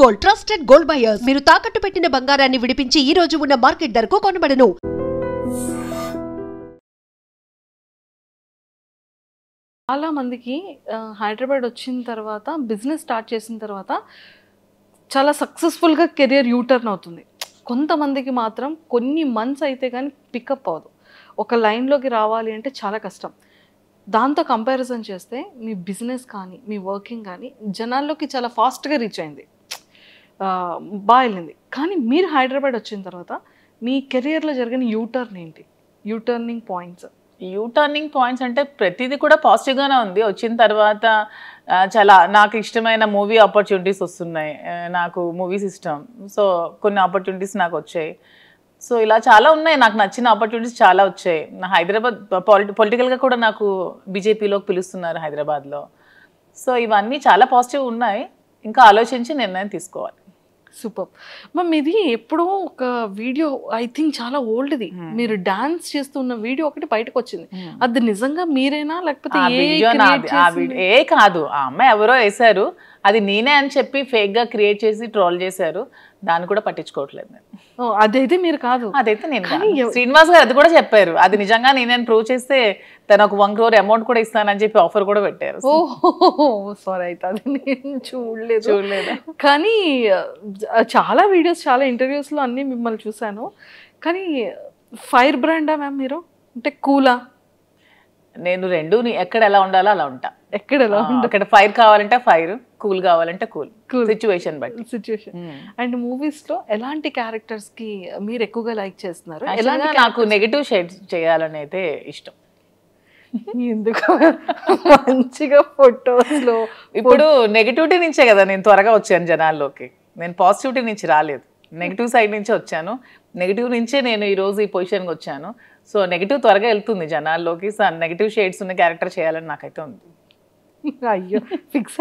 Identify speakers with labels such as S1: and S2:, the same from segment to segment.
S1: Gold trusted gold buyers మీరు తాకట్టు పెట్టిన బంగారాన్ని విడిపించి ఈ రోజు ఉన్న మార్కెట్ ధరకు కొనబడను.
S2: చాలా మందికి హైదరాబాద్ వచ్చిన తర్వాత బిజినెస్ స్టార్ట్ చేసిన తర్వాత చాలా సక్సెస్ఫుల్గా కెరియర్ యూటర్న్ అవుతుంది. కొంతమందికి మాత్రం కొన్ని మంత్స్ అయితే కానీ పికప్ అవ్వదు. ఒక లైన్లోకి రావాలి అంటే చాలా కష్టం. దాంతో కంపారిజన్ చేస్తే మీ బిజినెస్ కానీ మీ వర్కింగ్ కానీ జనాల్లోకి చాలా ఫాస్ట్గా రీచ్ అయింది, బాగా వెళ్ళింది. కానీ మీరు హైదరాబాద్ వచ్చిన తర్వాత మీ కెరియర్లో జరిగిన యూటర్న్ ఏంటి? యూటర్నింగ్ పాయింట్స్
S3: అంటే ప్రతిదీ కూడా పాజిటివ్గానే ఉంది. వచ్చిన తర్వాత చాలా నాకు ఇష్టమైన మూవీ ఆపర్చునిటీస్ వస్తున్నాయి. నాకు మూవీస్ ఇష్టం, సో కొన్ని ఆపర్చునిటీస్ నాకు వచ్చాయి. సో ఇలా చాలా ఉన్నాయి, నాకు నచ్చిన ఆపర్చునిటీస్ చాలా వచ్చాయి. హైదరాబాద్ పొలిటికల్గా కూడా నాకు బీజేపీలోకి పిలుస్తున్నారు హైదరాబాద్లో. సో ఇవన్నీ చాలా పాజిటివ్ ఉన్నాయి. ఇంకా ఆలోచించి నిర్ణయం తీసుకోవాలి.
S2: Super ma'am. ఇది ఎప్పుడో ఒక వీడియో, ఐ థింక్ చాలా ఓల్డ్ది, మీరు డాన్స్ చేస్తున్న వీడియో ఒకటి బయటకు వచ్చింది. అది నిజంగా మీరేనా లేకపోతే
S3: ఏ కాదు, ఆ అమ్మాయి ఎవరో వేశారు, అది నేనే అని చెప్పి ఫేక్ గా క్రియేట్ చేసి ట్రోల్ చేశారు. దాన్ని కూడా పట్టించుకోవట్లేదు నేను.
S2: అదైతే మీరు కాదు,
S3: అదైతే నేను. శ్రీనివాస్ గారు అది కూడా చెప్పారు, అది నిజంగా నేనే ప్రూవ్ చేస్తే తను ఒక 1 crore అమౌంట్ కూడా ఇస్తానని చెప్పి ఆఫర్ కూడా పెట్టారు.
S2: సారీ, అయితే అది నేను చూడలేదు. కానీ చాలా వీడియోస్, చాలా ఇంటర్వ్యూస్లో అన్నీ మిమ్మల్ని చూశాను. కానీ ఫైర్ బ్రాండా మ్యామ్ మీరు? అంటే కూలా?
S3: నేను రెండు ఎక్కడ ఎలా ఉండాలో అలా ఉంటా.
S2: అక్కడ
S3: ఫైర్ కావాలంటే ఫైర్, కూల్ కావాలంటే కూల్, సిచ్యువేషన్ బట్టి.
S2: అండ్ మూవీస్ లో ఎలాంటి క్యారెక్టర్స్ కి మీరు ఎక్కువగా లైక్ చేస్తున్నారు?
S3: నాకు నెగటివ్ షేడ్స్ చేయాలని అయితే ఇష్టం.
S2: ఎందుకు? మంచిగా ఫొటోస్ లో
S3: ఇప్పుడు నెగటివిటీ నుంచే కదా నేను త్వరగా వచ్చాను జనాల్లోకి. నేను పాజిటివిటీ నుంచి రాలేదు, నెగిటివ్ సైడ్ నుంచి వచ్చాను. నెగిటివ్ నుంచే నేను ఈరోజు ఈ పొజిషన్కి వచ్చాను. సో నెగిటివ్ త్వరగా వెళ్తుంది జనాల్లోకి. సో నెగిటివ్ షేడ్స్ ఉన్న క్యారెక్టర్ చేయాలని నాకైతే ఉంది.
S2: అయ్యో, ఫిక్స్.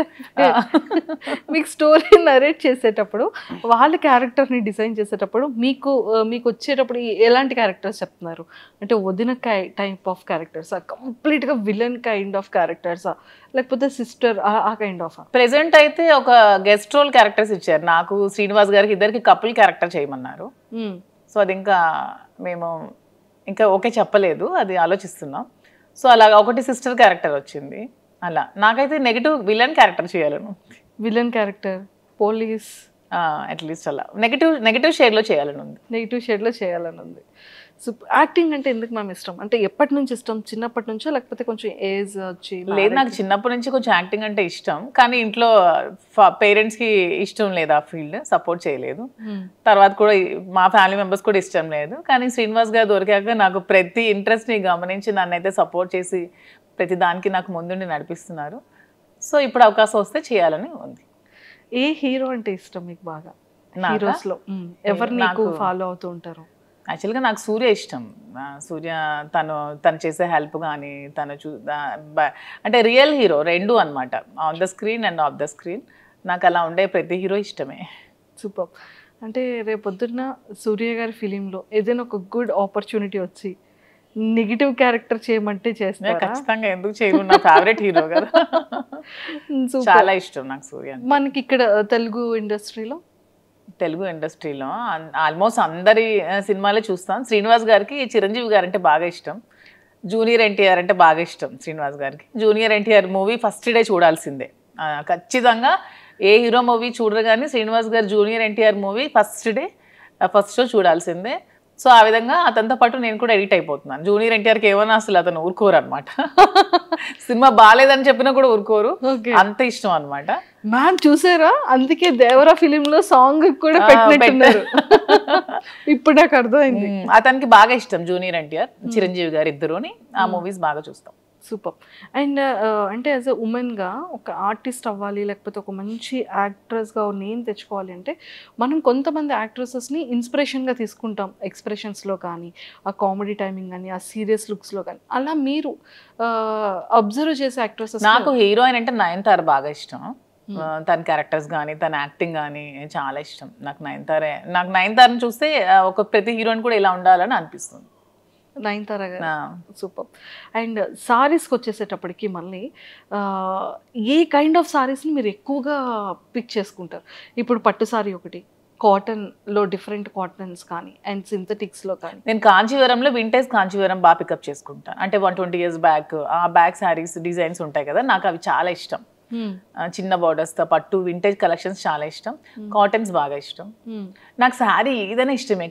S2: మీకు స్టోరీ నరేట్ చేసేటప్పుడు, వాళ్ళ క్యారెక్టర్ని డిజైన్ చేసేటప్పుడు మీకు వచ్చేటప్పుడు ఎలాంటి క్యారెక్టర్స్ చెప్తున్నారు? అంటే వదిన టైప్ ఆఫ్ క్యారెక్టర్సా, కంప్లీట్గా విలన్ కైండ్ ఆఫ్ క్యారెక్టర్సా, లేకపోతే సిస్టర్ ఆ కైండ్ ఆఫ్?
S3: ప్రెసెంట్ అయితే ఒక గెస్ట్ రోల్ క్యారెక్టర్స్ ఇచ్చారు నాకు, శ్రీనివాస్ గారికి. ఇద్దరికి కపుల్ క్యారెక్టర్ చేయమన్నారు. సో అది మేము ఇంకా ఓకే చెప్పలేదు, అది ఆలోచిస్తున్నాం. సో అలాగా ఒకటి సిస్టర్ క్యారెక్టర్ వచ్చింది. అలా నాకైతే నెగిటివ్ విలన్ క్యారెక్టర్ చేయాలను.
S2: విలన్ క్యారెక్టర్, పోలీస్,
S3: అట్లీస్ట్ అలా నెగిటివ్ షేడ్లో చేయాలని ఉంది.
S2: సో యాక్టింగ్ అంటే ఎందుకు మ్యామ్ ఇష్టం? అంటే ఎప్పటి నుంచి ఇష్టం? చిన్నప్పటి నుంచో లేకపోతే కొంచెం ఏజ్ వచ్చి?
S3: లేదు, నాకు చిన్నప్పటి నుంచి కొంచెం యాక్టింగ్ అంటే ఇష్టం. కానీ ఇంట్లో పేరెంట్స్కి ఇష్టం లేదు, ఆ ఫీల్డ్ సపోర్ట్ చేయలేదు. తర్వాత కూడా మా ఫ్యామిలీ మెంబర్స్ కూడా ఇష్టం లేదు. కానీ శ్రీనివాస్ గారు దొరికాక నాకు ప్రతి ఇంట్రెస్ట్ని గమనించి నన్నైతే సపోర్ట్ చేసి ప్రతి దానికి నాకు ముందుండి నడిపిస్తున్నారు. సో ఇప్పుడు అవకాశం వస్తే చేయాలని ఉంది.
S2: ఏ హీరో అంటే ఇష్టం మీకు బాగా? హీరోస్లో ఎవరిని ఫాలో అవుతూ ఉంటారు?
S3: యాక్చువల్గా నాకు సూర్య ఇష్టం. సూర్య తను చేసే హెల్ప్ కానీ అంటే రియల్ హీరో రెండు అనమాట, on the screen and of the screen. నాకు అలా ఉండే ప్రతి హీరో ఇష్టమే.
S2: సూపర్. అంటే రేపొద్దున్న సూర్య గారి ఫిలింలో ఏదైనా ఒక గుడ్ ఆపర్చునిటీ వచ్చి నెగిటివ్ క్యారెక్టర్ చేయమంటే చేస్తా?
S3: ఖచ్చితంగా, ఎందుకు చేయను, నా ఫేవరెట్ హీరో కదా. చాలా ఇష్టం నాకు సూర్య.
S2: మనకి ఇక్కడ తెలుగు ఇండస్ట్రీలో
S3: ఆల్మోస్ట్ అందరి సినిమాలే చూస్తాం. శ్రీనివాస్ గారికి చిరంజీవి గారు అంటే బాగా ఇష్టం, జూనియర్ ఎన్టీఆర్ అంటే బాగా ఇష్టం శ్రీనివాస్ గారికి. Junior NTR movie first day చూడాల్సిందే ఖచ్చితంగా. ఏ హీరో మూవీ చూడరు కానీ శ్రీనివాస్ గారు junior NTR movie first show చూడాల్సిందే. సో ఆ విధంగా అతనితో పాటు నేను కూడా ఎడిట్ అయిపోతున్నాను. జూనియర్ ఎన్టీఆర్కి ఏమన్నా అసలు అతను ఊరుకోరు అనమాట. సినిమా బాగాలేదని చెప్పినా కూడా ఊరుకోరు, అంత ఇష్టం అనమాట.
S2: మ్యామ్ చూసారా, అందుకే దేవరా ఫిలింలో సాంగ్ కూడా పెట్టినట్టున్నారు. ఇప్పుడు నాకు అర్థమైంది.
S3: అతనికి బాగా ఇష్టం జూనియర్ ఎన్టీఆర్, చిరంజీవి గారు ఇద్దరుని. ఆ మూవీస్ బాగా చూస్తాం.
S2: సూపర్. అండ్ అంటే యాజ్ ఎ ఉమెన్గా ఒక ఆర్టిస్ట్ అవ్వాలి, లేకపోతే ఒక మంచి యాక్ట్రెస్గా నేమ్ తెచ్చుకోవాలి అంటే మనం కొంతమంది యాక్ట్రెసెస్ని ఇన్స్పిరేషన్గా తీసుకుంటాం, ఎక్స్ప్రెషన్స్లో కానీ, ఆ కామెడీ టైమింగ్ కానీ, ఆ సీరియస్ లుక్స్లో కానీ. అలా మీరు అబ్జర్వ్ చేసే యాక్ట్రెసెస్?
S3: నాకు హీరోయిన్ అంటే నయనతార బాగా ఇష్టం. తన క్యారెక్టర్స్ కానీ తన యాక్టింగ్ కానీ చాలా ఇష్టం. నాకు నయనతారని చూస్తే ఒక ప్రతి హీరోయిన్ కూడా ఇలా ఉండాలని అనిపిస్తుంది.
S2: నయనతార గారు. సూపర్. అండ్ సారీస్కి వచ్చేసేటప్పటికి మళ్ళీ ఏ కైండ్ ఆఫ్ సారీస్ని మీరు ఎక్కువగా పిక్ చేసుకుంటారు? ఇప్పుడు పట్టు సారీ ఒకటి, కాటన్లో డిఫరెంట్ కాటన్స్ కానీ అండ్ సింథటిక్స్లో కానీ.
S3: నేను కాంచీవరంలో వింటేజ్ కాంచీవరం బాగా పికప్ చేసుకుంటాను. అంటే 120 years బ్యాక్ ఆ బ్యాక్ శారీస్ డిజైన్స్ ఉంటాయి కదా, నాకు అవి చాలా ఇష్టం. చిన్న బార్డర్స్తో పట్టు వింటేజ్ కలెక్షన్స్ చాలా ఇష్టం. కాటన్స్ బాగా ఇష్టం. నాకు శారీ ఏదైనా ఇష్టమే,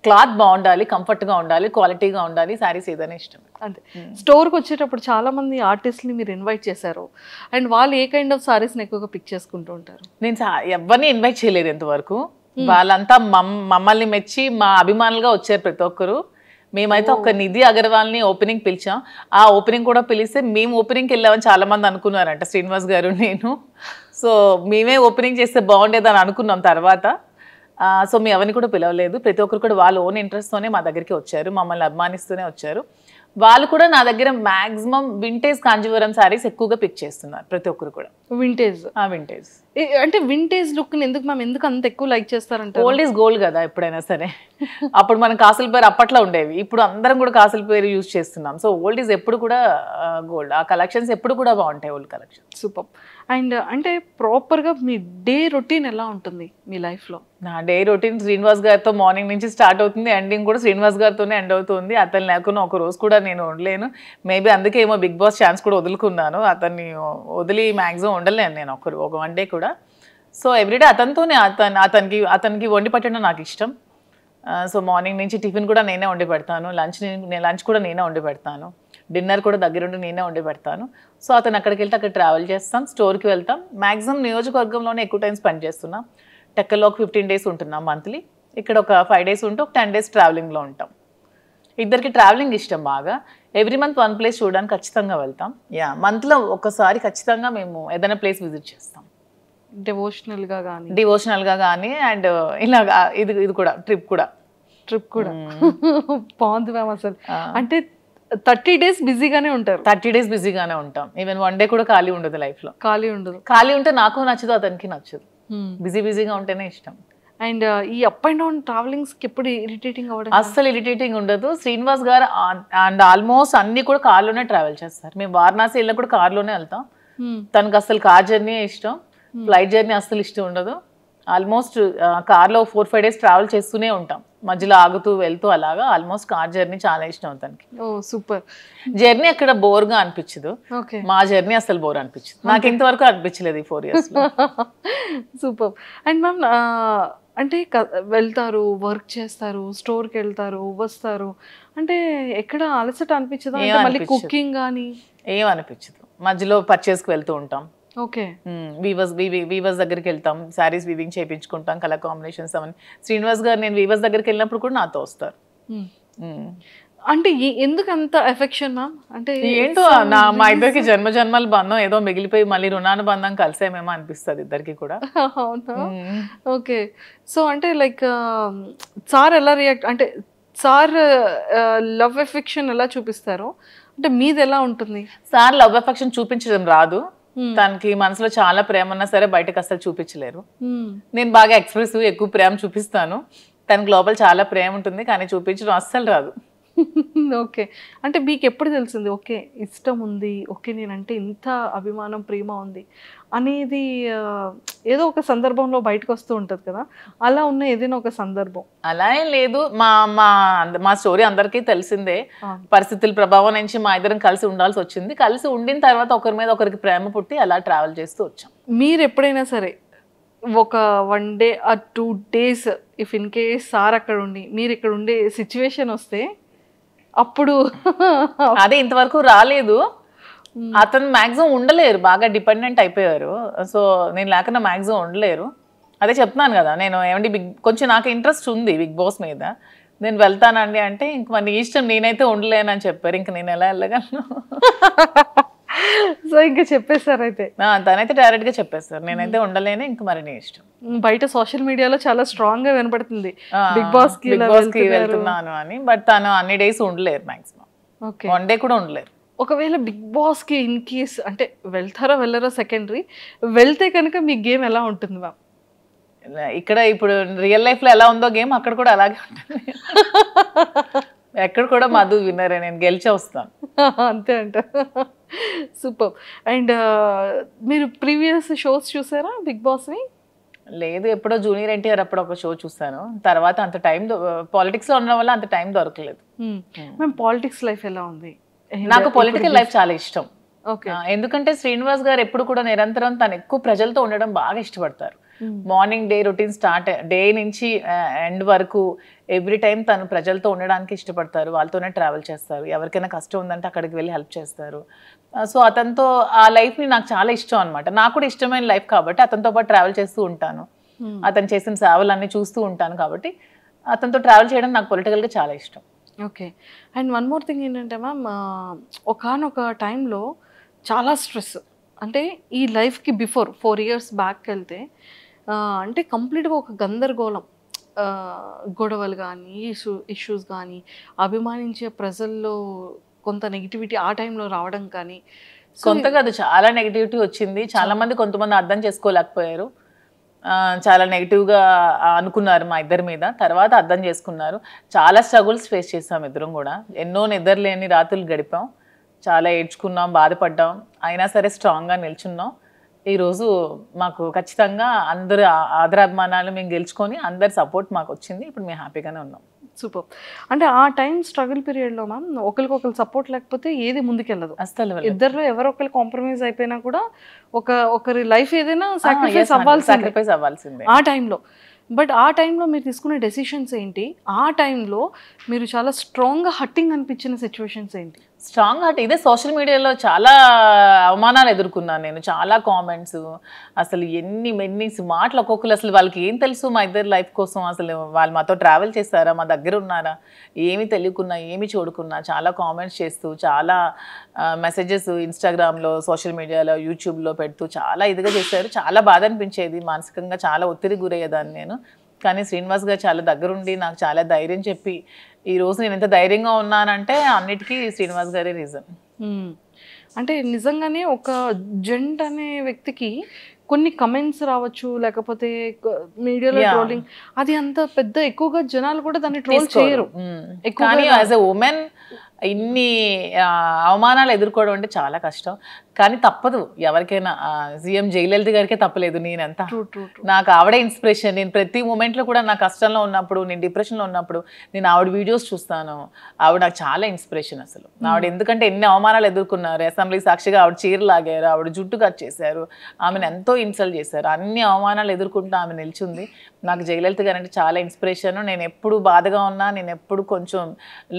S3: క్లాత్ బాగుండాలి, కంఫర్ట్గా ఉండాలి, క్వాలిటీగా ఉండాలి, శారీస్ ఏదైనా ఇష్టం.
S2: అంతే. స్టోర్కి వచ్చేటప్పుడు చాలా మంది ఆర్టిస్ట్ని మీరు ఇన్వైట్ చేశారు అండ్ వాళ్ళు ఏ కైండ్ ఆఫ్ సారీస్ని ఎక్కువగా పిక్ చేసుకుంటూ ఉంటారు?
S3: నేను ఎవరిని ఇన్వైట్ చేయలేదు ఇంతవరకు. వాళ్ళంతా మమ్మల్ని మెచ్చి మా అభిమానులుగా వచ్చారు ప్రతి ఒక్కరు. మేమైతే ఒక నిధి అగర్వాల్ని ఓపెనింగ్ పిలిచాం. ఆ ఓపెనింగ్ కూడా పిలిస్తే మేము ఓపెనింగ్కి వెళ్ళామని చాలా మంది అనుకున్నారంట, శ్రీనివాస్ గారు నేను. సో మేమే ఓపెనింగ్ చేస్తే బాగుండేదని అనుకున్నాం తర్వాత. సో మేము ఎవరిని కూడా పిలవలేదు. ప్రతి ఒక్కరు కూడా వాళ్ళ ఓన్ ఇంట్రెస్ట్తోనే మా దగ్గరికి వచ్చారు, మమ్మల్ని అభిమానిస్తూనే వచ్చారు. వాళ్ళు కూడా నా దగ్గర మాక్సిమం వింటేజ్ కాంజీవరం శారీస్ ఎక్కువగా పిక్ చేస్తున్నారు ప్రతి ఒక్కరు కూడా.
S2: వింటేజ్
S3: వింటేజ్
S2: అంటే వింటేజ్ లుక్ని ఎందుకు అంత ఎక్కువ లైక్ చేస్తారంటే?
S3: ఓల్డ్ ఈజ్ గోల్డ్ కదా ఎప్పుడైనా సరే. అప్పుడు మనం కాసుల పేరు అప్పట్లో ఉండేవి, ఇప్పుడు అందరం కూడా కాసుల పేరు యూజ్ చేస్తున్నాం. సో ఓల్డ్ ఈజ్ ఎప్పుడు కూడా గోల్డ్. ఆ కలెక్షన్స్ ఎప్పుడు కూడా బాగుంటాయి, ఓల్డ్ కలెక్షన్.
S2: సూపర్. అండ్ అంటే ప్రాపర్గా మీ డే రొటీన్ ఎలా ఉంటుంది మీ లైఫ్లో?
S3: నా డే రొటీన్ శ్రీనివాస్ గారితో మార్నింగ్ నుంచి స్టార్ట్ అవుతుంది, ఎండింగ్ కూడా శ్రీనివాస్ గారితోనే ఎండ్ అవుతుంది. అతను లేకుండా ఒక రోజు కూడా నేను ఉండలేను. మేబీ అందుకే ఏమో బిగ్ బాస్ ఛాన్స్ కూడా వదులుకున్నాను. అతన్ని వదిలి మ్యాక్సిమం ఉండలేను నేను ఒక వన్ డే కూడా. సో ఎవ్రీడే అతనితోనే, అతనికి వండి పెట్టడం నాకు ఇష్టం. సో మార్నింగ్ నుంచి టిఫిన్ కూడా నేనే వండి పెడతాను, లంచ్ కూడా నేనే వండి పెడతాను, డిన్నర్ కూడా దగ్గరుండి నేనే వండి పెడతాను. సో అతను అక్కడికి వెళ్తే అక్కడ ట్రావెల్ చేస్తాం, స్టోర్కి వెళ్తాం. మ్యాక్సిమం నియోజకవర్గంలోనే ఎక్కువ టైం స్పెండ్ చేస్తున్నాం. టెక్కల్లో ఒక 15 days ఉంటున్నాం మంత్లీ, ఇక్కడ ఒక 5 days ఉంటూ ఒక 10 days ట్రావెలింగ్లో ఉంటాం. ఇద్దరికి ట్రావెలింగ్ ఇష్టం బాగా. ఎవ్రీ మంత్ వన్ ప్లేస్ చూడడానికి ఖచ్చితంగా వెళ్తాం. మంత్లో ఒకసారి ఖచ్చితంగా మేము ఏదైనా ప్లేస్ విజిట్ చేస్తాం, డివోషనల్గా కానీ అండ్ ఇలాగా. ఇది కూడా ట్రిప్ కూడా
S2: బాగుంది మ్యామ్. అసలు అంటే 30 days బిజీగానే ఉంటారు?
S3: 30 days బిజీగానే ఉంటాం. ఈవెన్ వన్ డే కూడా ఖాళీ ఉండదు లైఫ్లో. ఖాళీ ఉంటే నాకు నచ్చదు, అతనికి నచ్చదు. బిజీగా ఉంటేనే ఇష్టం.
S2: అండ్ ఈ అప్ అండ్ డౌన్ ట్రావెలింగ్స్కి ఎప్పుడు ఇరిటేటింగ్ అవ్వడం?
S3: అస్సలు ఇరిటేటింగ్ ఉండదు. శ్రీనివాస్ గారు అండ్ ఆల్మోస్ట్ అన్ని కూడా కార్లోనే ట్రావెల్ చేస్తారు. మేము వారణాసి వెళ్ళినా కూడా కార్లోనే వెళ్తాం. తనకు అసలు కార్ జర్నీ ఇష్టం, ఫ్లైట్ జర్నీ అస్సలు ఇష్టం ఉండదు. ఆల్మోస్ట్ కార్లో 4-5 days ట్రావెల్ చేస్తూనే ఉంటాం, మధ్యలో ఆగుతూ వెళ్తూ అలాగా. ఆల్మోస్ట్ కార్ జర్నీ చాలా ఇష్టం అతనికి.
S2: సూపర్.
S3: జర్నీ అక్కడ బోర్గా అనిపించదు, మా జర్నీ అసలు బోర్ అనిపించదు. నాకు ఇంతవరకు అనిపించలేదు ఈ 4 years.
S2: సూపర్. అండ్ మ్యామ్ అంటే వెళ్తారు, వర్క్ చేస్తారు, స్టోర్కి వెళ్తారు, వస్తారు, అంటే ఎక్కడ అలసట అనిపించదు? మళ్ళీ కుకింగ్ కానీ
S3: ఏం అనిపించదు. మధ్యలో పర్చేస్కి వెళ్తూ ఉంటాం.
S2: ఓకే.
S3: వీవర్స్ దగ్గరికి వెళ్తాం, శారీస్ వీవింగ్ చేయించుకుంటాం, కలర్ కాంబినేషన్స్ అవన్నీ. శ్రీనివాస్ గారు నేను వీవర్స్ దగ్గరికి వెళ్ళినప్పుడు కూడా నాతో వస్తారు.
S2: అంటే ఎందుకు అంత ఎఫెక్షన్ మ్యామ్? అంటే
S3: ఏంటో మా ఇద్దరికి జన్మల బంధం ఏదో మిగిలిపోయి మళ్ళీ రుణానుబంధం కలిసేమేమో అనిపిస్తుంది ఇద్దరికి కూడా.
S2: అవునా? ఓకే. సో అంటే లైక్ సార్ ఎలా రియాక్ట్, అంటే సార్ లవ్ ఎఫెక్షన్ ఎలా చూపిస్తారు, అంటే మీది ఎలా ఉంటుంది?
S3: సార్ లవ్ ఎఫెక్షన్ చూపించడం రాదు. తనకి మనసులో చాలా ప్రేమ ఉన్నా సరే బయటకు అసలు చూపించలేరు. నేను బాగా ఎక్స్ప్రెసివ్, ఎక్కువ ప్రేమ చూపిస్తాను. తనకి లోపల చాలా ప్రేమ ఉంటుంది కానీ చూపించడం అస్సలు రాదు.
S2: ఓకే. అంటే మీకు ఎప్పుడు తెలిసింది ఓకే ఇష్టం ఉంది, ఓకే నేనంటే ఇంత అభిమానం ప్రేమ ఉంది అనేది? ఏదో ఒక సందర్భంలో బయటకు వస్తూ ఉంటుంది కదా, అలా ఉన్న ఏదైనా ఒక సందర్భం?
S3: అలా ఏం లేదు. మా స్టోరీ అందరికీ తెలిసిందే. పరిస్థితుల ప్రభావం నుంచి మా ఇద్దరం కలిసి ఉండాల్సి వచ్చింది. కలిసి ఉండిన తర్వాత ఒకరి మీద ఒకరికి ప్రేమ పుట్టి అలా ట్రావెల్ చేస్తూ వచ్చాం.
S2: మీరు ఎప్పుడైనా సరే ఒక 1 day or 2 days if in case sir అక్కడ ఉండి మీరు ఇక్కడ ఉండే సిచ్యువేషన్ వస్తే అప్పుడు?
S3: అదే ఇంతవరకు రాలేదు. అతను మ్యాక్సిమం ఉండలేరు, బాగా డిపెండెంట్ అయిపోయారు. సో నేను లేకుండా మ్యాక్సిమం ఉండలేరు. అదే చెప్తున్నాను కదా, నేను ఏమండి కొంచెం నాకు ఇంట్రెస్ట్ ఉంది బిగ్ బాస్ మీద, నేను వెళ్తానండి అంటే ఇంక మరి ఇష్టం, నేనైతే ఉండలేనని చెప్పారు. ఇంక నేను ఎలా వెళ్ళగలను?
S2: సో ఇంకా చెప్పేశారు అయితే?
S3: తనైతే డైరెక్ట్ గా చెప్పేస్తారు, నేనైతే ఉండలేను, ఇంక మరి నీ ఇష్టం.
S2: బయట సోషల్ మీడియాలో చాలా స్ట్రాంగ్ గా వినపడుతుంది బిగ్ బాస్ కి
S3: వెళ్తున్నాను అని. బట్ తను అన్ని డేస్ ఉండలేరు, మాక్సిమం 1 day కూడా ఉండలేరు.
S2: ఒకవేళ బిగ్ బాస్ కి ఇన్ కేస్ అంటే వెళ్తారో వెళ్ళరో సెకండరీ, వెళ్తే కనుక మీ గేమ్ ఎలా ఉంటుంది మ్యామ్?
S3: ఇక్కడ ఇప్పుడు రియల్ లైఫ్ లో ఎలా ఉందో గేమ్ అక్కడ కూడా అలాగే ఉంటుంది. ఎక్కడ కూడా మధు విన్నరే, నేను గెలిచే వస్తాను.
S2: అంతే అంట. సూపర్. అండ్ మీరు ప్రీవియస్ షోస్ చూసారా బిగ్ బాస్వి?
S3: లేదు, ఎప్పుడో జూనియర్ ఎన్టీఆర్ అప్పుడు ఒక షో చూసాను. తర్వాత అంత టైం పాలిటిక్స్ లో ఉండడం వల్ల అంత టైం దొరకలేదు.
S2: మేము పాలిటిక్స్ లైఫ్ ఎలా ఉంది?
S3: నాకు పొలిటికల్ లైఫ్ చాలా ఇష్టం.
S2: ఓకే.
S3: ఎందుకంటే శ్రీనివాస్ గారు ఎప్పుడు కూడా నిరంతరం తను ఎక్కువ ప్రజలతో ఉండడం బాగా ఇష్టపడతారు. Morning day routine start day నుంచి ఎండ్ వరకు ఎవ్రీ టైం తను ప్రజలతో ఉండడానికి ఇష్టపడతారు. వాళ్ళతోనే ట్రావెల్ చేస్తారు. ఎవరికైనా కష్టం ఉందంటే అక్కడికి వెళ్ళి హెల్ప్ చేస్తారు. సో అతనితో ఆ లైఫ్ని నాకు చాలా ఇష్టం అనమాట. నాకు కూడా ఇష్టమైన లైఫ్ కాబట్టి అతనితో పాటు ట్రావెల్ చేస్తూ ఉంటాను. అతను చేసిన సేవలన్నీ చూస్తూ ఉంటాను కాబట్టి అతనితో ట్రావెల్ చేయడం నాకు పొలిటికల్గా చాలా ఇష్టం.
S2: Okay. And one more thing ఏంటంటే మ్యామ్, ఒకానొక టైంలో చాలా స్ట్రెస్, అంటే ఈ లైఫ్కి బిఫోర్ 4 years బ్యాక్ వెళ్తే అంటే కంప్లీట్గా ఒక గందరగోళం, గొడవలు కానీ ఇష్యూస్ కానీ, అభిమానించే ప్రజల్లో కొంత నెగిటివిటీ ఆ టైంలో రావడం కానీ.
S3: కొంత కాదు, చాలా నెగిటివిటీ వచ్చింది. చాలా మంది కొంతమంది అర్థం చేసుకోలేకపోయారు. చాలా నెగిటివ్గా అనుకున్నారు మా ఇద్దరి మీద. తర్వాత అర్థం చేసుకున్నారు. చాలా స్ట్రగుల్స్ ఫేస్ చేసాం ఇద్దరం కూడా. ఎన్నో నిద్రలేని రాత్రులు గడిపాం. చాలా ఏడ్చుకున్నాం, బాధపడ్డాం. అయినా సరే స్ట్రాంగ్గా నిల్చున్నాం. ఈరోజు మాకు ఖచ్చితంగా అందరు ఆదరాభిమానాలు మేము గెలుచుకొని అందరి సపోర్ట్ మాకు వచ్చింది. ఇప్పుడు మేము హ్యాపీగానే ఉన్నాం.
S2: సూపర్. అంటే ఆ టైం స్ట్రగుల్ పీరియడ్లో మ్యామ్ ఒకరికొకరు సపోర్ట్ లేకపోతే ఏది ముందుకెళ్ళదు.
S3: అసలు
S2: ఇద్దరు ఎవరో ఒకరు కాంప్రమైజ్ అయిపోయినా కూడా ఒకరి లైఫ్ ఏదైనా సాక్రిఫైస్ అవ్వాల్సిందే ఆ టైంలో. బట్ ఆ టైంలో మీరు తీసుకునే డెసిషన్స్ ఏంటి? ఆ టైంలో మీరు చాలా స్ట్రాంగ్గా హట్టింగ్ అనిపించిన సిచ్యువేషన్స్ ఏంటి?
S3: స్ట్రాంగ్ హార్ట్ ఇదే. సోషల్ మీడియాలో చాలా అవమానాలు ఎదుర్కొన్నాను నేను. చాలా కామెంట్స్, అసలు ఎన్ని మాటలు ఒక్కొక్కరు. అసలు వాళ్ళకి ఏం తెలుసు మా ఇద్దరు లైఫ్ కోసం? అసలు వాళ్ళు మాతో ట్రావెల్ చేస్తారా, మా దగ్గర ఉన్నారా, ఏమి తెలియకున్నా ఏమి చూడకున్నా చాలా కామెంట్స్ చేస్తూ, చాలా మెసేజెస్ ఇన్స్టాగ్రామ్లో, సోషల్ మీడియాలో, యూట్యూబ్లో పెడుతూ చాలా ఇదిగా చేశారు. చాలా బాధ అనిపించేది. మానసికంగా చాలా ఒత్తిడి గురయ్యేదాన్ని నేను. కానీ శ్రీనివాస్ గారు చాలా దగ్గరుండి నాకు చాలా ధైర్యం చెప్పి ఈరోజు నేను ఎంత ధైర్యంగా ఉన్నానంటే అన్నిటికీ శ్రీనివాస్ గారే రీజన్.
S2: అంటే నిజంగానే ఒక జెంట్ అనే వ్యక్తికి కొన్ని కమెంట్స్ రావచ్చు, లేకపోతే మీడియాలో ట్రోలింగ్, అది అంత పెద్ద ఎక్కువగా జనాలు కూడా దాన్ని ట్రోల్ చేయరు.
S3: కానీ యాజ్ ఎ ఉమెన్ ఇన్ని అవమానాలు ఎదుర్కోవడం అంటే చాలా కష్టం. కానీ తప్పదు ఎవరికైనా. సీఎం జయలలిత గారికే తప్పలేదు. నేనంతా నాకు ఆవిడే ఇన్స్పిరేషన్. నేను ప్రతి మూమెంట్లో కూడా నా కష్టంలో ఉన్నప్పుడు, నేను డిప్రెషన్లో ఉన్నప్పుడు నేను ఆవిడ వీడియోస్ చూస్తాను. ఆవిడ నాకు చాలా ఇన్స్పిరేషన్ అసలు. ఆవిడ ఎందుకంటే ఎన్ని అవమానాలు ఎదుర్కొన్నారు. అసెంబ్లీ సాక్షిగా ఆవిడ చీర లాగారు, ఆవిడ జుట్టు కట్ చేశారు, ఆమెను ఎంతో ఇన్సల్ట్ చేశారు. అన్ని అవమానాలు ఎదుర్కొంటూ ఆమె నిల్చుంది. నాకు జయలలిత గారు అంటే చాలా ఇన్స్పిరేషన్. నేను ఎప్పుడు బాధగా ఉన్నా, నేను ఎప్పుడు కొంచెం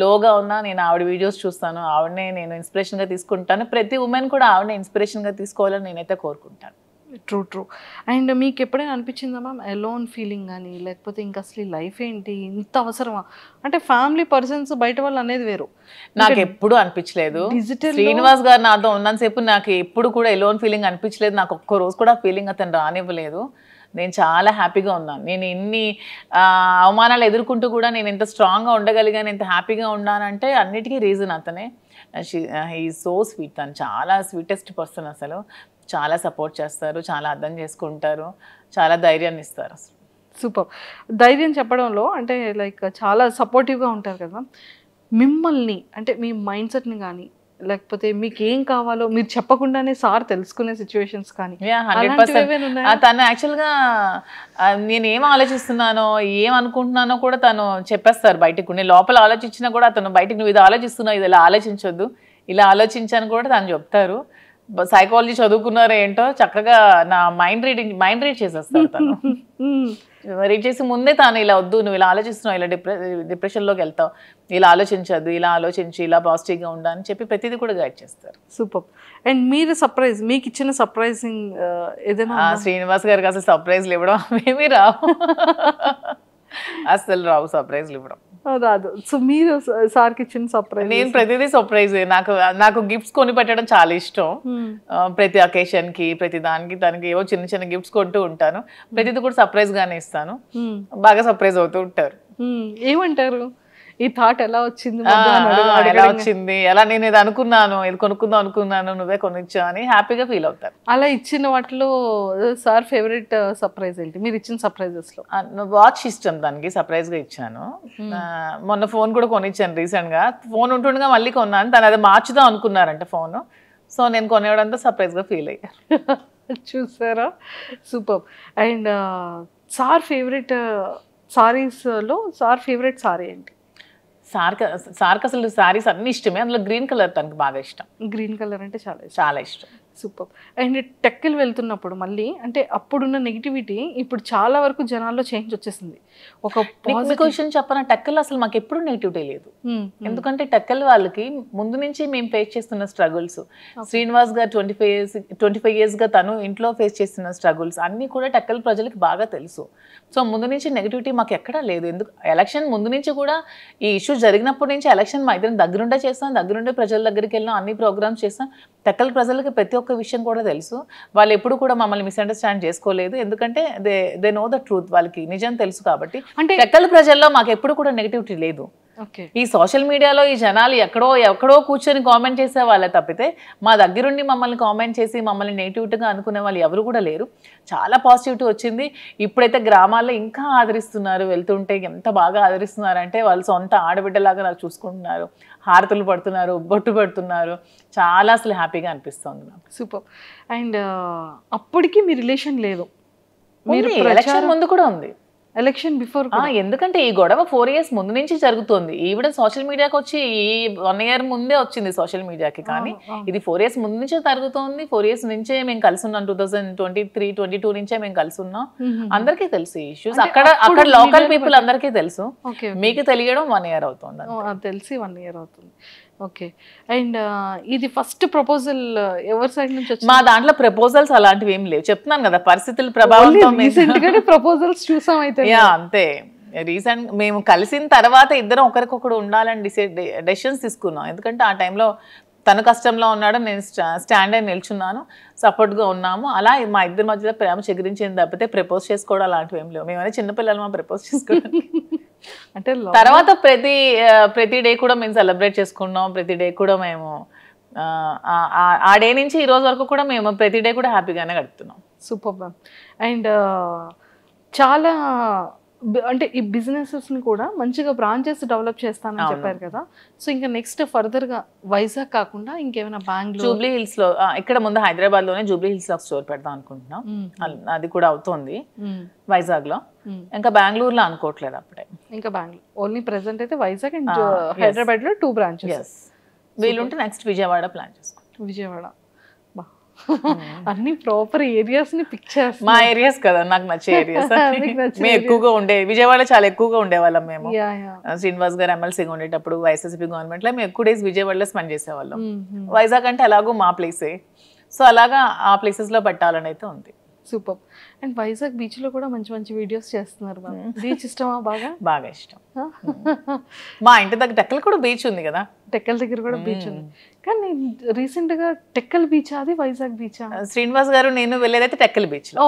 S3: లోగా ఉన్నా నేను ఆవిడ వీడియోస్ చూస్తాను. ఆవిడనే నేను ఇన్స్పిరేషన్గా తీసుకుంటాను. ప్రతి ఉమెన్ కూడా ఆవిడనే ఇన్స్పిరేషన్గా తీసుకోవాలని నేనైతే కోరుకుంటాను.
S2: ట్రూ. అండ్ మీకు ఎప్పుడైనా అనిపించిందా మ్యామ్ ఎలోన్ ఫీలింగ్ కానీ, లేకపోతే ఇంకా అసలు లైఫ్ ఏంటి, ఇంత అవసరమా? అంటే ఫ్యామిలీ పర్సన్స్ బయట వాళ్ళు అనేది వేరు.
S3: నాకు ఎప్పుడు అనిపించలేదు. శ్రీనివాస్ గారు నాతో ఉన్నంతసేపు నాకు ఎప్పుడు కూడా ఎలోన్ ఫీలింగ్ అనిపించలేదు. నాకు ఒక్క రోజు కూడా ఫీలింగ్ అతను రానివ్వలేదు. నేను చాలా హ్యాపీగా ఉన్నాను. నేను ఎన్ని అవమానాలు ఎదుర్కొంటూ కూడా నేను ఎంత స్ట్రాంగ్గా ఉండగలిగాను, ఎంత హ్యాపీగా ఉన్నానంటే అన్నిటికీ రీజన్ అతనే. He so sweet. తను చాలా స్వీటెస్ట్ పర్సన్. అసలు చాలా సపోర్ట్ చేస్తారు, చాలా అర్థం చేసుకుంటారు, చాలా ధైర్యాన్ని ఇస్తారు. అసలు
S2: సూపర్. ధైర్యం చెప్పడంలో అంటే లైక్ చాలా సపోర్టివ్గా ఉంటారు కదా. మిమ్మల్ని అంటే మీ మైండ్ సెట్ని కానీ, లేకపోతే మీకు ఏం కావాలో మీరు చెప్పకుండానే సార్ తెలుసుకునే సిచ్యువేషన్స్ కానీ?
S3: 100%. తను యాక్చువల్గా నేను ఏం ఆలోచిస్తున్నానో, ఏం అనుకుంటున్నానో కూడా తను చెప్పేస్తారు బయటకు. నేను లోపల ఆలోచించినా కూడా అతను బయటకు నువ్వు ఇది ఆలోచిస్తున్నావు, ఇది ఇలా ఆలోచించొద్దు, ఇలా ఆలోచించాను కూడా తను చెప్తారు. సైకాలజీ చదువుకున్నారో ఏంటో చక్కగా నా మైండ్ రీడ్ చేసేస్తారు తను. రీడ్ చేసి ముందే తాను ఇలా వద్దు, నువ్వు ఇలా ఆలోచిస్తున్నావు, ఇలా డిప్రెషన్లోకి వెళ్తావు, ఇలా ఆలోచించద్దు, ఇలా ఆలోచించి ఇలా పాజిటివ్గా ఉండా అని చెప్పి ప్రతిదీ కూడా గైడ్ చేస్తారు.
S2: సూపర్. అండ్ మీరు సర్ప్రైజ్, మీకు ఇచ్చిన సర్ప్రైజింగ్ ఏదైనా?
S3: శ్రీనివాస్ గారికి అసలు సర్ప్రైజ్లు ఇవ్వడం ఏమీ రావు. అసలు రావు సర్ప్రైజ్లు ఇవ్వడం,
S2: రాదు. సో మీరు సార్కి ఇచ్చిన సర్ప్రైజ్?
S3: నేను ప్రతిదీ సర్ప్రైజ్. నాకు గిఫ్ట్స్ కొని పెట్టడం చాలా ఇష్టం. ప్రతి అకేషన్కి, ప్రతి దానికి తనకి ఏవో చిన్న చిన్న గిఫ్ట్స్ కొంటూ ఉంటాను. ప్రతిదీ కూడా సర్ప్రైజ్ గానే ఇస్తాను. బాగా సర్ప్రైజ్ అవుతూ ఉంటారు.
S2: ఏమంటారు? ఈ థాట్ ఎలా వచ్చింది
S3: ఎలా వచ్చింది, ఎలా నేను ఇది అనుకున్నాను, ఇది కొనుక్కుందాం అనుకున్నాను, నువ్వే కొనిచ్చా అని హ్యాపీగా ఫీల్ అవుతారు.
S2: అలా ఇచ్చిన వాటిలో సార్ ఫేవరెట్ సర్ప్రైజ్ ఏంటి మీరు ఇచ్చిన సర్ప్రైజెస్ లో?
S3: వాచ్ ఇష్టం దానికి, సర్ప్రైజ్ గా ఇచ్చాను. మొన్న ఫోన్ కూడా కొనిచ్చాను రీసెంట్ గా. ఫోన్ ఉంటుండగా మళ్ళీ కొన్నాను, తను అది మార్చుదాం అనుకున్నారంట ఫోన్. సో నేను కొనేవడంతో సర్ప్రైజ్ గా ఫీల్ అయ్యారు.
S2: చూసారా, super. And sir favourite saris లో సార్ ఫేవరెట్ సారీ ఏంటి?
S3: సార్కి అసలు సారీస్ అన్ని ఇష్టమే, అందులో గ్రీన్ కలర్ తనకు బాగా ఇష్టం.
S2: గ్రీన్ కలర్ అంటే చాలా ఇష్టం.
S3: సూపర్.
S2: అండ్ టెక్కలు వెళ్తున్నప్పుడు మళ్ళీ అంటే అప్పుడున్న నెగిటివిటీ ఇప్పుడు చాలా వరకు జనాల్లో చేంజ్ వచ్చేసింది. ఒక
S3: విషయం చెప్పనా, టెక్కల్ అసలు మాకు ఎప్పుడు నెగిటివిటీ లేదు. ఎందుకంటే టెక్కల్ వాళ్ళకి ముందు నుంచి మేము ఫేస్ చేస్తున్న స్ట్రగుల్స్, శ్రీనివాస్ గారు 25 years గా తను ఇంట్లో ఫేస్ చేస్తున్న స్ట్రగుల్స్ అన్ని కూడా టెక్కల్ ప్రజలకి బాగా తెలుసు. సో ముందు నుంచి నెగిటివిటీ మాకు ఎక్కడా లేదు. ఎందుకు ఎలక్షన్ ముందు నుంచి కూడా ఈ ఇష్యూ జరిగినప్పటి నుంచి ఎలక్షన్ మా ఇద్దరం దగ్గరుండే చేస్తాం, దగ్గరుండే ప్రజల దగ్గరికి వెళ్ళాం, అన్ని ప్రోగ్రామ్స్ చేస్తాం. టెక్కల్ ప్రజలకి ప్రతి ఒక్క విషయం కూడా తెలుసు. వాళ్ళు ఎప్పుడు కూడా మమ్మల్ని మిస్అండర్స్టాండ్ చేసుకోలేదు, ఎందుకంటే దే నో ద ట్రూత్, వాళ్ళకి నిజం తెలుసు. కాబట్టి అంటే టెక్కల్ ప్రజల్లో మాకు ఎప్పుడు కూడా నెగిటివిటీ లేదు. ఈ సోషల్ మీడియాలో ఈ జనాలు ఎక్కడో కూర్చొని కామెంట్ చేసే వాళ్ళే తప్పితే మా దగ్గరుండి మమ్మల్ని కామెంట్ చేసి మమ్మల్ని నెగిటివిటీగా అనుకునే వాళ్ళు ఎవరు కూడా లేరు. చాలా పాజిటివిటీ వచ్చింది. ఇప్పుడైతే గ్రామాల్లో ఇంకా ఆదరిస్తున్నారు, వెళ్తుంటే ఎంత బాగా ఆదరిస్తున్నారంటే వాళ్ళు సొంత ఆడబిడ్డలాగా నాకు చూసుకుంటున్నారు, హారతులు పడుతున్నారు, బొట్టు పెడుతున్నారు. చాలా అసలు హ్యాపీగా అనిపిస్తుంది నాకు.
S2: సూపర్. అండ్ అప్పటికి మీ రిలేషన్ లేదు,
S3: మీరు ఎలక్షన్ ముందు కూడా ఉంది,
S2: ఎలక్షన్ బిఫోర్.
S3: ఎందుకంటే ఈ గొడవ 4 years ముందు నుంచి జరుగుతుంది. ఈవిడ సోషల్ మీడియాకి వచ్చి ఈ 1 year ముందే వచ్చింది సోషల్ మీడియాకి, కానీ ఇది 4 years ముందు నుంచే జరుగుతుంది. 4 years నుంచే మేము కలిసి ఉన్నాం, 2023-22 నుంచే మేము కలిసి ఉన్నాం. అందరికీ తెలుసు ఈ ఇష్యూస్, అక్కడ లోకల్ పీపుల్ అందరికీ తెలుసు. మీకు తెలియడం 1 year అవుతుంది,
S2: తెలిసి 1 year అవుతుంది. ఓకే. అండ్ ఇది ఫస్ట్ ప్రపోజల్ ఎవరి సైడ్ నుంచి వచ్చింది?
S3: మా దాంట్లో ప్రపోజల్స్ అలాంటివి ఏం లేవు, చెప్తున్నాను కదా పరిస్థితుల ప్రభావంతో
S2: ప్రపోజల్స్ చూసాం అయితే.
S3: అంతే, రీసెంట్ మేము కలిసిన తర్వాత ఇద్దరం ఒకరికొకరు ఉండాలని డెసిషన్స్ తీసుకున్నాం. ఎందుకంటే ఆ టైంలో తను కష్టంలో ఉన్నాడు, నేను స్టాండ్ అయి నిల్చున్నాను, సపోర్ట్గా ఉన్నాము. అలా మా ఇద్దరి మధ్యలో ప్రేమ చెగిరించింది తప్పితే ప్రపోజ్ చేసుకోవడం అలాంటివి ఏం లేవు. మేమైనా చిన్నపిల్లలు మా ప్రపోజ్ చేసుకోవడం
S2: అంటే
S3: తర్వాత ప్రతి డే కూడా మేము సెలబ్రేట్ చేసుకున్నాం. ప్రతి డే కూడా మేము ఆ డే నుంచి ఈ రోజు వరకు కూడా మేము ప్రతి డే కూడా హ్యాపీగానే గడుపుతున్నాం.
S2: Super ma'am. అండ్ చాలా అంటే ఈ బిజినెసెస్ని కూడా మంచిగా బ్రాంచెస్ డెవలప్ చేస్తానని చెప్పారు కదా. సో ఇంకా నెక్స్ట్ ఫర్దర్గా వైజాగ్ కాకుండా ఇంకేమైనా బెంగళూరు,
S3: జూబ్లీ హిల్స్లో, ఇక్కడ ముందు హైదరాబాద్లోనే జూబ్లీ హిల్స్లో స్టోర్ పెడదాం అనుకుంటున్నాం. అది కూడా అవుతుంది వైజాగ్లో. ఇంకా బెంగళూరులో అనుకోవట్లేదు అప్పుడే.
S2: ఇంకా బెంగళూరు ఓన్లీ ప్రెసెంట్ అయితే వైజాగ్ అండ్ హైదరాబాద్లో 2 branches.
S3: వీలుంటే నెక్స్ట్ విజయవాడ ప్లాన్ చేసుకుంటాం.
S2: విజయవాడ అన్ని ప్రాపర్ ఏరియాస్ ని పిక్ చేస్తాం.
S3: మా ఏరియాస్ కదా నాకు నచ్చే ఏరియాస్. మేము ఎక్కువగా విజయవాడ చాలా ఎక్కువగా ఉండేవాళ్ళం మేము. శ్రీనివాస్ గారు ఎమ్మెల్సీగా ఉండేటప్పుడు వైఎస్ఆర్సీపీ గవర్నమెంట్ లో మేము ఎక్కువ డేస్ విజయవాడలో స్పెండ్ చేసేవాళ్ళం. వైజాగ్ అంటే అలాగో మా ప్లేసే, సో అలాగా ఆ ప్లేసెస్ లో పెట్టాలని అయితే ఉంది.
S2: సూపర్. అండ్ వైజాగ్ బీచ్ లో కూడా మంచి మంచి వీడియోస్ చేస్తున్నారు. బీచ్ ఇష్టమా?
S3: బాగా ఇష్టం. మా ఇంటి దగ్గర టెక్కల్ కూడా బీచ్ ఉంది కదా,
S2: టెక్కల్ దగ్గర కూడా బీచ్ ఉంది. కానీ రీసెంట్ గా టెక్కల్ బీచ్ అది వైజాగ్ బీచ్?
S3: శ్రీనివాస్ గారు నేను వెళ్ళేదైతే టెక్కల్ బీచ్ లో.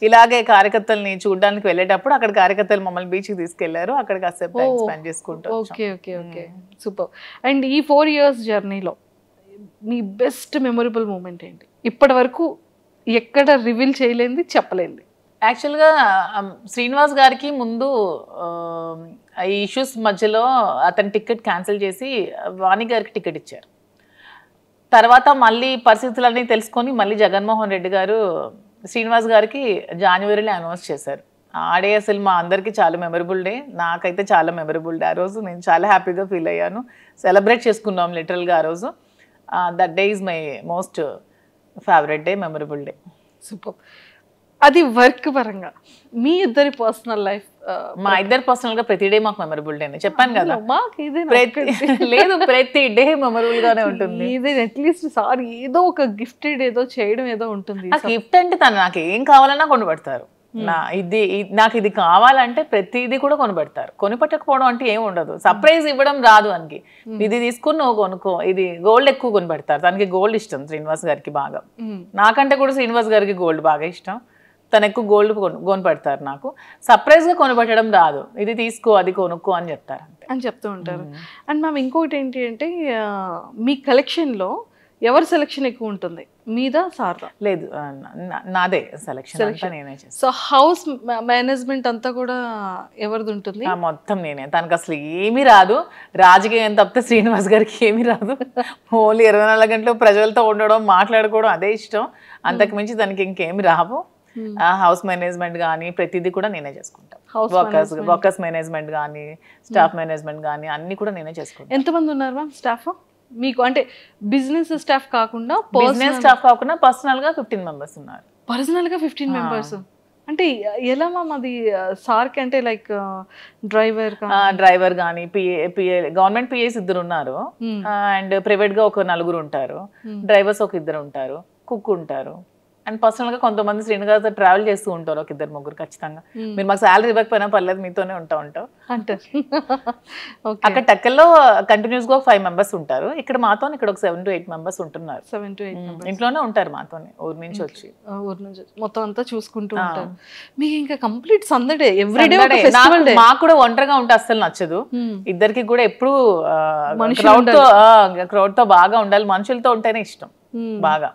S2: ఇలాగే
S3: కార్యకర్తల్ని చూడడానికి వెళ్ళేటప్పుడు అక్కడ కార్యకర్తలు మమ్మల్ని బీచ్ కి తీసుకెళ్లారు, అక్కడ కాసేపు టైం స్పెండ్ చేసుకుంటాం.
S2: Okay okay okay, super. And ఈ 4 years జర్నీలో మీ బెస్ట్ మెమొరబుల్ మూమెంట్ ఏంటి? ఇప్పటి వరకు ఎక్కడ రివీల్ చేయలేంది, చెప్పలేంది?
S3: యాక్చువల్గా శ్రీనివాస్ గారికి ముందు ఈ ఇష్యూస్ మధ్యలో అతని టికెట్ క్యాన్సిల్ చేసి వాణి గారికి టికెట్ ఇచ్చారు. తర్వాత మళ్ళీ పరిస్థితులన్నీ తెలుసుకొని మళ్ళీ జగన్మోహన్ రెడ్డి గారు శ్రీనివాస్ గారికి జనవరిలో అనౌన్స్ చేశారు. ఆ డే అసలు మా అందరికీ చాలా మెమరబుల్ డే, నాకైతే చాలా మెమరబుల్ డే. ఆ రోజు నేను చాలా హ్యాపీగా ఫీల్ అయ్యాను, సెలబ్రేట్ చేసుకున్నాం లిటరల్గా ఆ రోజు. That day is my most favourite day, memorable day.
S2: Super. అది వర్క్ పరంగా మీ ఇద్దరి పర్సనల్ లైఫ్?
S3: మా ఇద్దరు పర్సనల్ గా ప్రతి డే మాకు మెమరబుల్ డే, చెప్పాను కదా. లేదు, ప్రతి డే మెమరబుల్ గానే ఉంటుంది.
S2: అట్లీస్ట్ సార్ ఏదో ఒక గిఫ్టెడ్ ఏదో చేయడం ఏదో ఉంటుంది.
S3: గిఫ్ట్ అంటే తను నాకు ఏం కావాలన్నా కొనిపెడతారు. నాకు ఇది కావాలంటే ప్రతిదీ కూడా కొనిపెడతారు. కొనిపెట్టకపోవడం అంటే ఏమి ఉండదు. సర్ప్రైజ్ ఇవ్వడం రాదు అనికి. ఇది తీసుకుని నువ్వు కొనుక్కో, ఇది గోల్డ్ ఎక్కువ కొనిపెడతారు. తనకి గోల్డ్ ఇష్టం శ్రీనివాస్ గారికి బాగా, నాకంటే కూడా శ్రీనివాస్ గారికి గోల్డ్ బాగా ఇష్టం. తను ఎక్కువ గోల్డ్ కొనిపెడతారు. నాకు సర్ప్రైజ్ గా కొనిపెట్టడం రాదు. ఇది తీసుకో, అది కొనుక్కో అని చెప్తారు అంతే.
S2: అని చెప్తూ ఉంటారు. అండ్ మ్యామ్ ఇంకొకటి ఏంటి అంటే మీ కలెక్షన్లో ఎవరి సెలెక్షన్ ఎక్కువ ఉంటుంది, మీదా సార్దా?
S3: లేదు, నాదే సెలెక్షన్ అంతా నేనే చేస్తాను.
S2: సో హౌస్ మేనేజ్మెంట్ అంతా కూడా ఎవరిది ఉంటుంది?
S3: మొత్తం నేనే. తనకు అసలు ఏమీ రాదు, రాజకీయం తప్పితే శ్రీనివాస్ గారికి ఏమీ రాదు. ఓన్లీ 24 గంటలు ప్రజలతో ఉండడం, మాట్లాడుకోవడం అదే ఇష్టం. అంతకు మించి తనకి ఇంకేమి రావు. హౌస్ మేనేజ్మెంట్ కానీ ప్రతిదీ కూడా నేనే చేసుకుంటాను. వర్కర్స్ మేనేజ్మెంట్ కానీ స్టాఫ్ మేనేజ్మెంట్ కానీ అన్ని కూడా నేనే చేసుకుంటాను.
S2: ఎంతమంది ఉన్నారు మ్యామ్ స్టాఫ్ మీకు? అంటే బిజినెస్ స్టాఫ్ కాకుండా
S3: పర్సనల్ గా 15 మెంబర్స్ ఉన్నారు.
S2: పర్సనల్ గా 15 మెంబర్స్ అంటే ఎలా మ్యామ్ అది? సార్కి అంటే లైక్
S3: డ్రైవర్ కానీ పిఏ గవర్నమెంట్ పిఏస్ 2 ఉన్నారు, అండ్ ప్రైవేట్ గా ఒక 4 ఉంటారు, డ్రైవర్స్ ఒక 2 ఉంటారు, కుక్ ఉంటారు. అండ్ పర్సనల్ గా కొంతమంది శ్రీనివాస్ ట్రావెల్ చేస్తూ ఉంటారు, ఒక 2-3 ఖచ్చితంగా. మీరు మాకు శాలరీ ఇవ్వకపోయినా పర్లేదు, మీతోనే ఉంటాం
S2: అంటారు.
S3: అక్కడ టెక్కల్లో కంటిన్యూస్ గా ఒక 5 మెంబర్స్ ఉంటారు. ఇక్కడ మాతో ఇక్కడ ఒక 7 to 8 మెంబర్స్ ఉంటున్నారు.
S2: 7 to 8
S3: ఇంట్లోనే ఉంటారు మాతోనే, ఊరు నుంచి వచ్చి
S2: మొత్తం అంతా చూసుకుంటూ ఉంటారు. మీకు ఇంకా కంప్లీట్ సందడే, ఎవ్రీడే ఫెస్టివల్ డే.
S3: మాకు కూడా ఒంటరిగా ఉంటే అస్సలు నచ్చదు. ఇద్దరికి కూడా ఎప్పుడు క్రౌడ్ తో బాగా ఉండాలి, మనుషులతో ఉంటేనే ఇష్టం బాగా.